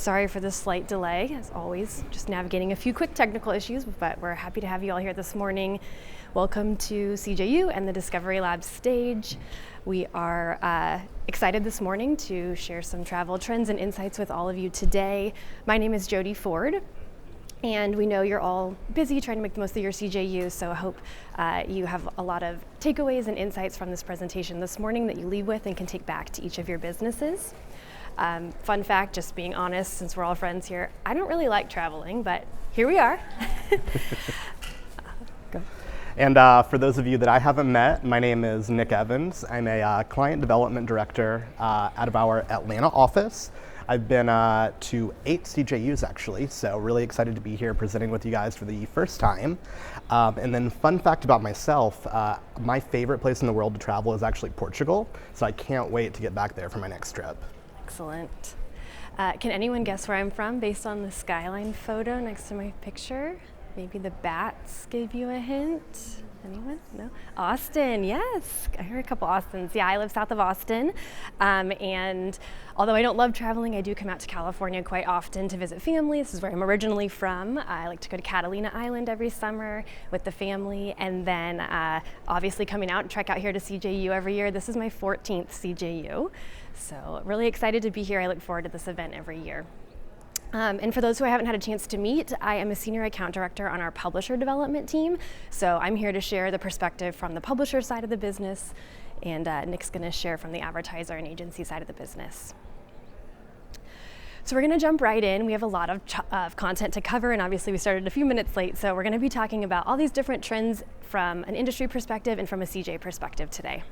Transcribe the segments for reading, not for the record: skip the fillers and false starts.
sorry for the slight delay, as always, just navigating a few quick technical issues, but we're happy to have you all here this morning. Welcome to CJU and the Discovery Lab stage. We are excited this morning to share some travel trends and insights with all of you today. My name is Jodi Ford, and we know you're all busy trying to make the most of your CJU, so I hope you have a lot of takeaways and insights from this presentation this morning that you leave with and can take back to each of your businesses. Fun fact, just being honest, since we're all friends here, I don't really like traveling, but here we are. Go. And for those of you that I haven't met, my name is Nick Evans. I'm a client development director out of our Atlanta office. I've been to 8 CJUs actually, so really excited to be here presenting with you guys for the first time. And then fun fact about myself, my favorite place in the world to travel is actually Portugal, so I can't wait to get back there for my next trip. Excellent. Can anyone guess where I'm from based on the skyline photo next to my picture? Maybe the bats gave you a hint? Anyone? No? Austin, yes. I heard a couple Austins. Yeah, I live south of Austin. And although I don't love traveling, I do come out to California quite often to visit family. This is where I'm originally from. I like to go to Catalina Island every summer with the family. And then obviously coming out and trek out here to CJU every year. This is my 14th CJU. So really excited to be here. I look forward to this event every year. And for those who I haven't had a chance to meet, I am a senior account director on our publisher development team. So I'm here to share the perspective from the publisher side of the business, and Nick's going to share from the advertiser and agency side of the business. So we're going to jump right in. We have a lot of content to cover, and obviously we started a few minutes late, so we're going to be talking about all these different trends from an industry perspective and from a CJ perspective today.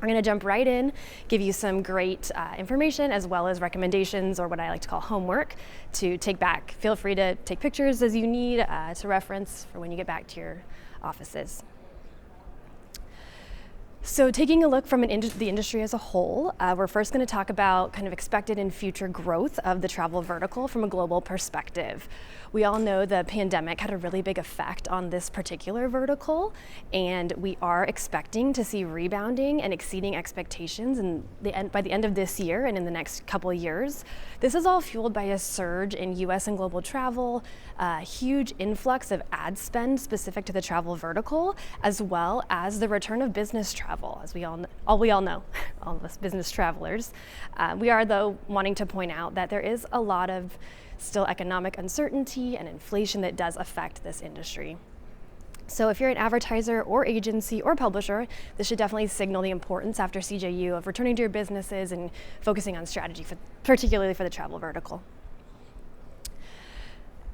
We're going to jump right in, give you some great information as well as recommendations, or what I like to call homework, to take back. Feel free to take pictures as you need to reference for when you get back to your offices. So taking a look from the industry as a whole, we're first going to talk about kind of expected and future growth of the travel vertical from a global perspective. We all know the pandemic had a really big effect on this particular vertical, and we are expecting to see rebounding and exceeding expectations by the end of this year and in the next couple of years. This is all fueled by a surge in US and global travel, a huge influx of ad spend specific to the travel vertical, as well as the return of business travel, as we all know, all of us business travelers. We are, though, wanting to point out that there is a lot of still economic uncertainty and inflation that does affect this industry. So if you're an advertiser or agency or publisher, this should definitely signal the importance after CJU of returning to your businesses and focusing on strategy, particularly for the travel vertical.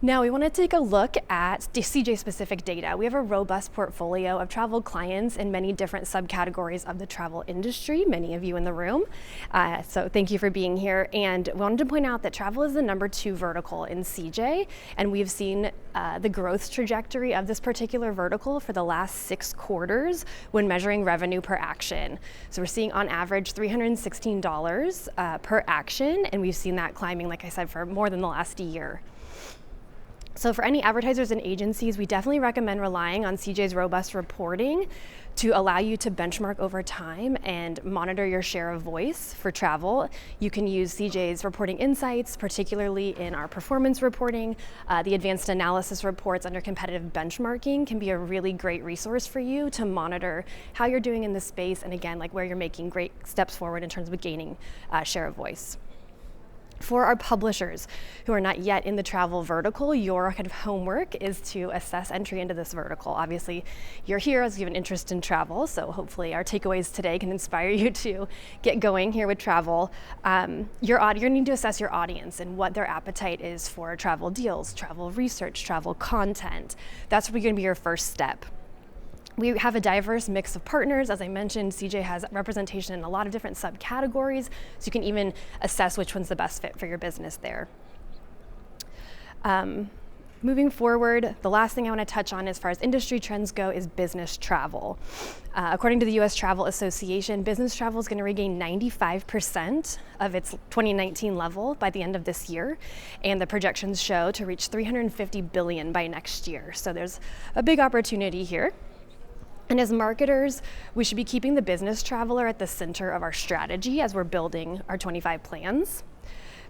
Now we want to take a look at CJ-specific data. We have a robust portfolio of travel clients in many different subcategories of the travel industry, many of you in the room. So thank you for being here. And we wanted to point out that travel is the #2 vertical in CJ, and we've seen the growth trajectory of this particular vertical for the last 6 quarters when measuring revenue per action. So we're seeing on average $316 per action, and we've seen that climbing, like I said, for more than the last year. So for any advertisers and agencies, we definitely recommend relying on CJ's robust reporting to allow you to benchmark over time and monitor your share of voice for travel. You can use CJ's reporting insights, particularly in our performance reporting. The advanced analysis reports under competitive benchmarking can be a really great resource for you to monitor how you're doing in this space, and again, like where you're making great steps forward in terms of gaining share of voice. For our publishers who are not yet in the travel vertical, your kind of homework is to assess entry into this vertical. Obviously, you're here as you have an interest in travel, so hopefully our takeaways today can inspire you to get going here with travel. You need to assess your audience and what their appetite is for travel deals, travel research, travel content. That's going to be your first step. We have a diverse mix of partners. As I mentioned, CJ has representation in a lot of different subcategories, so you can even assess which one's the best fit for your business there. Moving forward, the last thing I want to touch on as far as industry trends go is business travel. According to the US Travel Association, business travel is going to regain 95% of its 2019 level by the end of this year, and the projections show to reach $350 billion by next year. So there's a big opportunity here. And as marketers, we should be keeping the business traveler at the center of our strategy as we're building our 25 plans.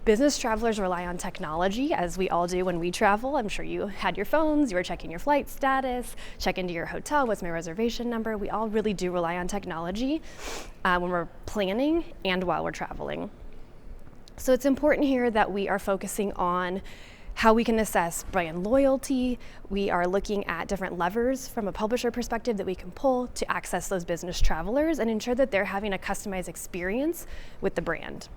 Business travelers rely on technology, as we all do when we travel. I'm sure you had your phones, you were checking your flight status, check into your hotel, what's my reservation number. We all really do rely on technology when we're planning and while we're traveling. So it's important here that we are focusing on how we can assess brand loyalty. We are looking at different levers from a publisher perspective that we can pull to access those business travelers and ensure that they're having a customized experience with the brand.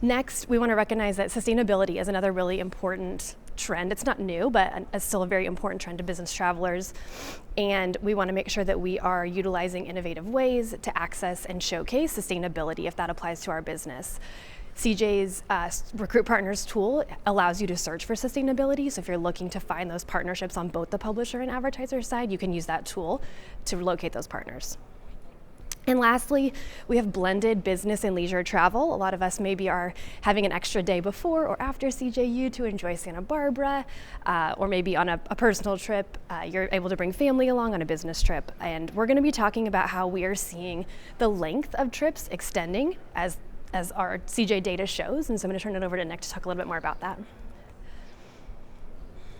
Next, we want to recognize that sustainability is another really important trend. It's not new, but it's still a very important trend to business travelers. And we want to make sure that we are utilizing innovative ways to access and showcase sustainability if that applies to our business. CJ's Recruit Partners tool allows you to search for sustainability. So if you're looking to find those partnerships on both the publisher and advertiser side, you can use that tool to locate those partners. And lastly, we have blended business and leisure travel. A lot of us maybe are having an extra day before or after CJU to enjoy Santa Barbara, or maybe on a personal trip. You're able to bring family along on a business trip. And we're going to be talking about how we are seeing the length of trips extending as our CJ data shows. And so I'm going to turn it over to Nick to talk a little bit more about that.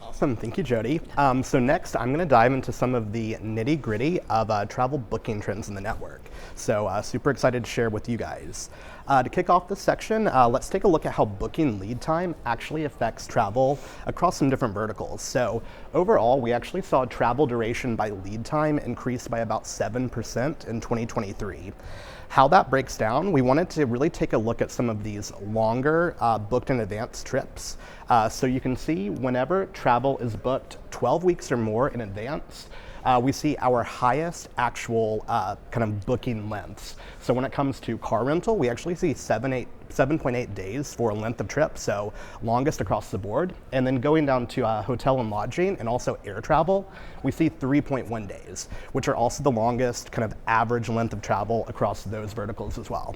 Awesome, thank you, Jodi. So next, I'm going to dive into some of the nitty-gritty of travel booking trends in the network. So super excited to share with you guys. To kick off this section, let's take a look at how booking lead time actually affects travel across some different verticals. So overall, we actually saw travel duration by lead time increase by about 7% in 2023. How that breaks down, we wanted to really take a look at some of these longer booked in advance trips. So you can see whenever travel is booked 12 weeks or more in advance, we see our highest actual kind of booking lengths. So when it comes to car rental, we actually see 7.8 days for a length of trip, so longest across the board. And then going down to hotel and lodging and also air travel, we see 3.1 days, which are also the longest kind of average length of travel across those verticals as well.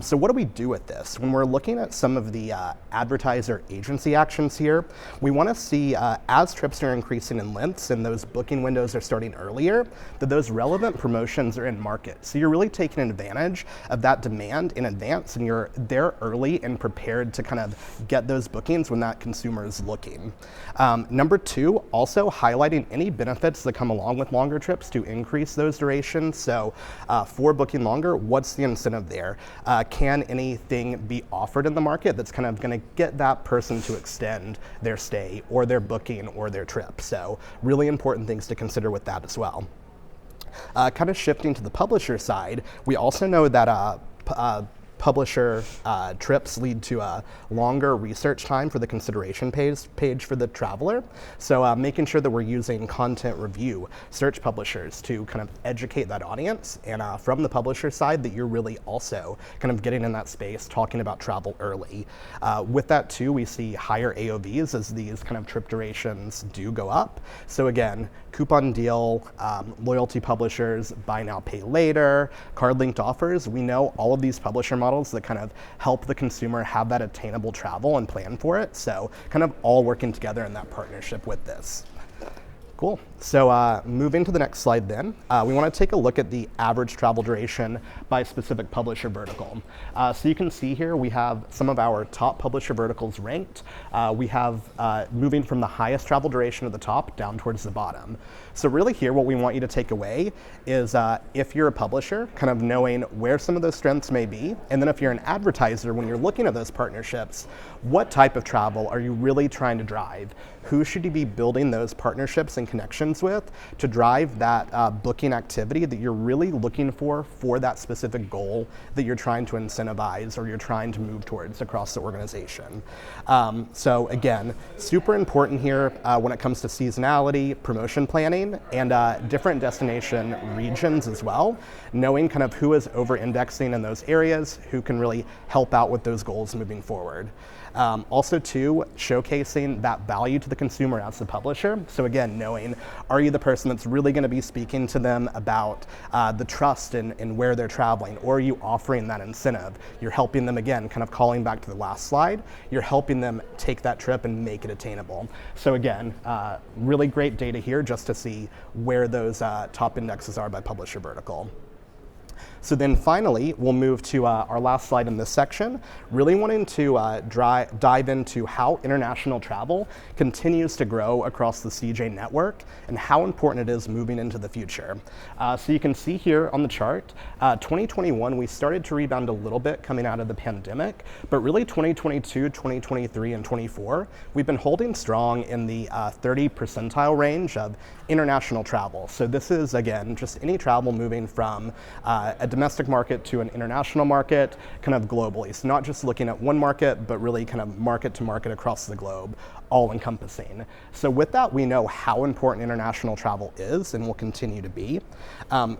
So what do we do with this? When we're looking at some of the advertiser agency actions here, we want to see as trips are increasing in lengths and those booking windows are starting earlier, that those relevant promotions are in market. So you're really taking advantage of that demand in advance and you're there early and prepared to kind of get those bookings when that consumer is looking. Number two, also highlighting any benefits that come along with longer trips to increase those durations. So for booking longer, what's the incentive there? Can anything be offered in the market that's kind of going to get that person to extend their stay or their booking or their trip? So really important things to consider with that as well. Kind of shifting to the publisher side, we also know that publisher trips lead to a longer research time for the consideration page for the traveler. So making sure that we're using content review search publishers to kind of educate that audience, and from the publisher side that you're really also kind of getting in that space talking about travel early. With that too, we see higher AOVs as these kind of trip durations do go up. So again, coupon deal, loyalty publishers, buy now, pay later, card linked offers. We know all of these publisher models that kind of help the consumer have that attainable travel and plan for it. So kind of all working together in that partnership with this. Cool. So moving to the next slide then, we want to take a look at the average travel duration by specific publisher vertical. So you can see here we have some of our top publisher verticals ranked. We have moving from the highest travel duration at the top down towards the bottom. So really here what we want you to take away is if you're a publisher, kind of knowing where some of those strengths may be, and then if you're an advertiser, when you're looking at those partnerships, what type of travel are you really trying to drive? Who should you be building those partnerships and connections with to drive that booking activity that you're really looking for that specific goal that you're trying to incentivize or you're trying to move towards across the organization. So again, super important here when it comes to seasonality, promotion planning, and different destination regions as well, knowing kind of who is over-indexing in those areas, who can really help out with those goals moving forward. Also too, showcasing that value to the consumer as the publisher. So again, knowing, are you the person that's really going to be speaking to them about the trust in where they're traveling, or are you offering that incentive? You're helping them, again, kind of calling back to the last slide, you're helping them take that trip and make it attainable. So again, really great data here just to see where those top indexes are by publisher vertical. So then finally, we'll move to our last slide in this section, really wanting to dive into how international travel continues to grow across the CJ network and how important it is moving into the future. So you can see here on the chart, 2021, we started to rebound a little bit coming out of the pandemic, but really 2022, 2023, and 24, we've been holding strong in the 30 percentile range of international travel. So this is, again, just any travel moving from a domestic market to an international market, kind of globally. So not just looking at one market, but really kind of market to market across the globe, all encompassing. So with that, we know how important international travel is and will continue to be.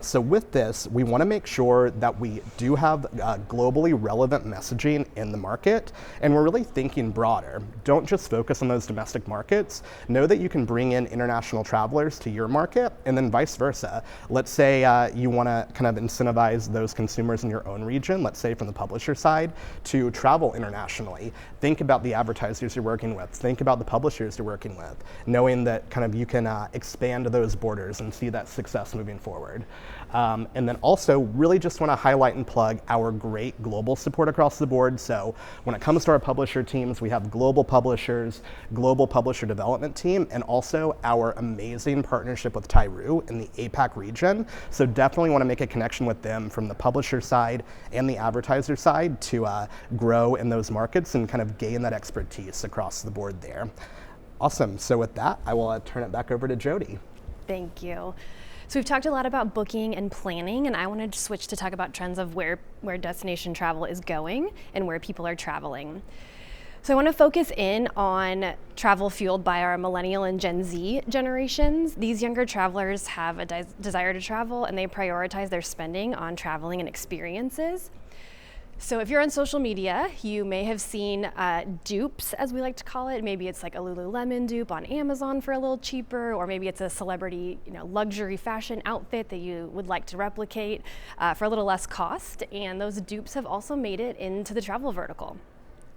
So with this, we want to make sure that we do have globally relevant messaging in the market, and we're really thinking broader. Don't just focus on those domestic markets. Know that you can bring in international travelers to your market, and then vice versa. Let's say you want to kind of incentivize those consumers in your own region, let's say from the publisher side, to travel internationally. Think about the advertisers you're working with. Think about the publishers you're working with, knowing that kind of you can expand those borders and see that success moving forward. And then also really just want to highlight and plug our great global support across the board. So when it comes to our publisher teams, we have global publishers, global publisher development team, and also our amazing partnership with Tyru in the APAC region. So definitely want to make a connection with them from the publisher side and the advertiser side to grow in those markets and kind of gain that expertise across the board there. Awesome. So with that, I will turn it back over to Jodi. Thank you. So we've talked a lot about booking and planning, and I wanted to switch to talk about trends of where destination travel is going and where people are traveling. So I want to focus in on travel fueled by our millennial and Gen Z generations. These younger travelers have a desire to travel, and they prioritize their spending on traveling and experiences. So if you're on social media, you may have seen dupes, as we like to call it. Maybe it's like a Lululemon dupe on Amazon for a little cheaper, or maybe it's a celebrity, luxury fashion outfit that you would like to replicate for a little less cost. And those dupes have also made it into the travel vertical.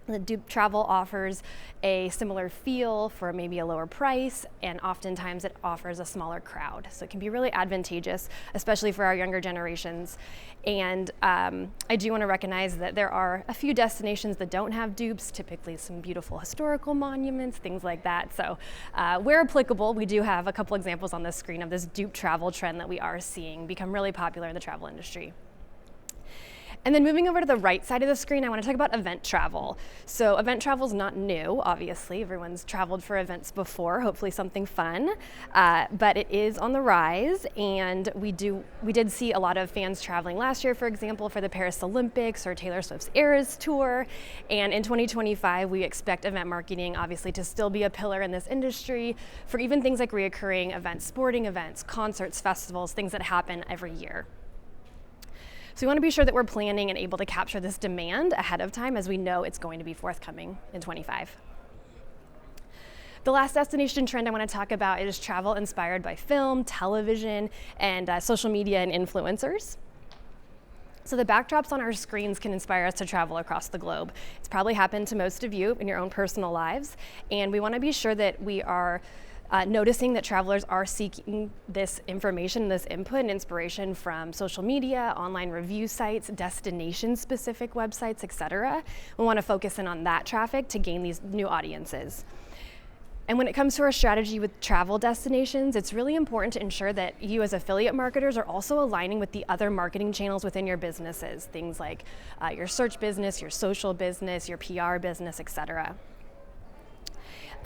The dupe travel offers a similar feel for maybe a lower price, and oftentimes it offers a smaller crowd. So it can be really advantageous, especially for our younger generations. And I do want to recognize that there are a few destinations that don't have dupes, typically some beautiful historical monuments, things like that. So where applicable, we do have a couple examples on the screen of this dupe travel trend that we are seeing become really popular in the travel industry. And then moving over to the right side of the screen, I want to talk about event travel. So event travel is not new, obviously. Everyone's traveled for events before, hopefully something fun. But it is on the rise, and we did see a lot of fans traveling last year, for example, for the Paris Olympics or Taylor Swift's Eras Tour. And in 2025, we expect event marketing, obviously, to still be a pillar in this industry for even things like reoccurring events, sporting events, concerts, festivals, things that happen every year. So we want to be sure that we're planning and able to capture this demand ahead of time, as we know it's going to be forthcoming in 25. The last destination trend I want to talk about is travel inspired by film, television, and social media and influencers. So the backdrops on our screens can inspire us to travel across the globe. It's probably happened to most of you in your own personal lives, and we want to be sure that we are noticing that travelers are seeking this information, this input and inspiration from social media, online review sites, destination-specific websites, etc. We want to focus in on that traffic to gain these new audiences. And when it comes to our strategy with travel destinations, it's really important to ensure that you as affiliate marketers are also aligning with the other marketing channels within your businesses, things like your search business, your social business, your PR business, etc.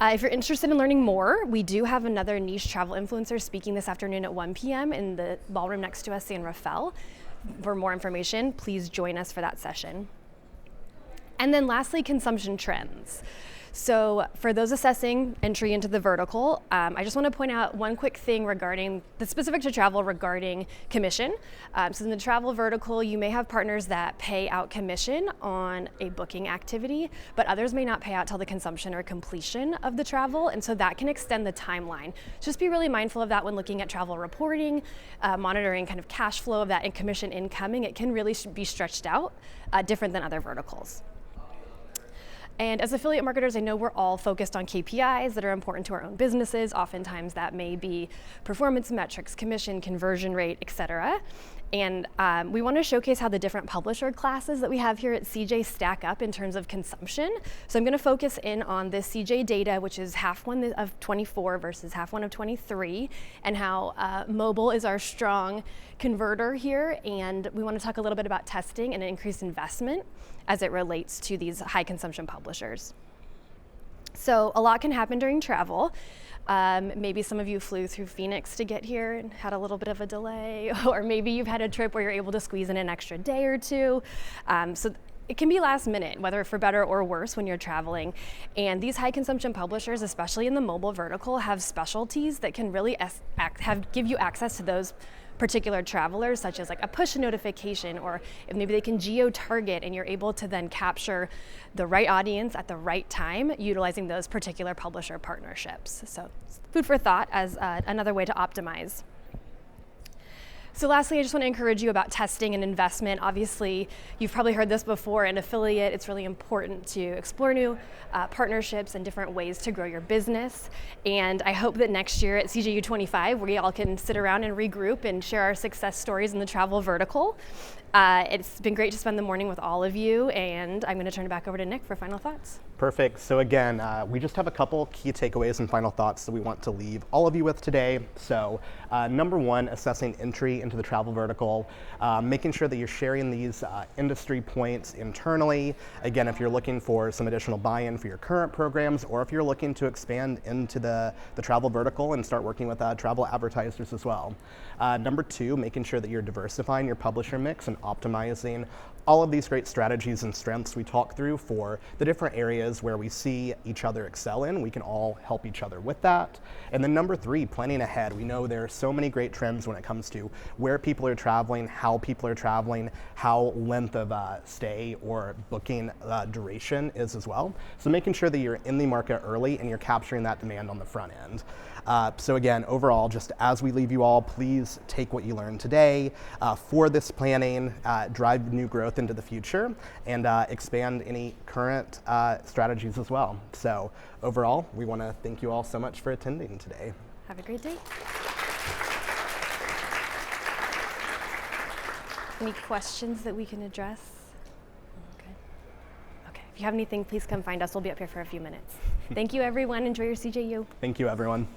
If you're interested in learning more, we do have another niche travel influencer speaking this afternoon at 1 p.m. in the ballroom next to us, San Rafael. For more information, please join us for that session. And then lastly, consumption trends. So for those assessing entry into the vertical, I just want to point out one quick thing regarding the specific to travel regarding commission. So in the travel vertical, you may have partners that pay out commission on a booking activity, but others may not pay out till the consumption or completion of the travel, and so that can extend the timeline. Just be really mindful of that when looking at travel reporting, monitoring kind of cash flow of that and commission incoming. It can really be stretched out, different than other verticals. And as affiliate marketers, I know we're all focused on KPIs that are important to our own businesses. Oftentimes that may be performance metrics, commission, conversion rate, etc. And we want to showcase how the different publisher classes that we have here at CJ stack up in terms of consumption. So I'm going to focus in on this CJ data, which is half one of 24 versus half one of 23, and how mobile is our strong converter here. And we want to talk a little bit about testing and increased investment as it relates to these high consumption publishers. So a lot can happen during travel. Maybe some of you flew through Phoenix to get here and had a little bit of a delay, or maybe you've had a trip where you're able to squeeze in an extra day or two. So it can be last minute, whether for better or worse when you're traveling. And these high consumption publishers, especially in the mobile vertical, have specialties that can really give you access to those particular travelers, such as like a push notification, or if maybe they can geo-target and you're able to then capture the right audience at the right time utilizing those particular publisher partnerships. So food for thought as another way to optimize. So lastly, I just want to encourage you about testing and investment. Obviously, you've probably heard this before, an affiliate, it's really important to explore new partnerships and different ways to grow your business. And I hope that next year at CJU 25, we all can sit around and regroup and share our success stories in the travel vertical. It's been great to spend the morning with all of you, and I'm going to turn it back over to Nick for final thoughts. Perfect. So again, we just have a couple key takeaways and final thoughts that we want to leave all of you with today. So number one, assessing entry into the travel vertical, making sure that you're sharing these industry points internally. Again, if you're looking for some additional buy-in for your current programs, or if you're looking to expand into the travel vertical and start working with travel advertisers as well. Number two, making sure that you're diversifying your publisher mix and optimizing all of these great strategies and strengths we talk through for the different areas where we see each other excel in. We can all help each other with that. And then number three, planning ahead. We know there are so many great trends when it comes to where people are traveling, how people are traveling, how length of stay or booking duration is as well. So making sure that you're in the market early and you're capturing that demand on the front end. So again, overall, just as we leave you all, please take what you learned today for this planning, drive new growth into the future, and expand any current strategies as well. So overall, we want to thank you all so much for attending today. Have a great day. Any questions that we can address? Okay, if you have anything, please come find us. We'll be up here for a few minutes. Thank you, everyone. Enjoy your CJU. Thank you, everyone.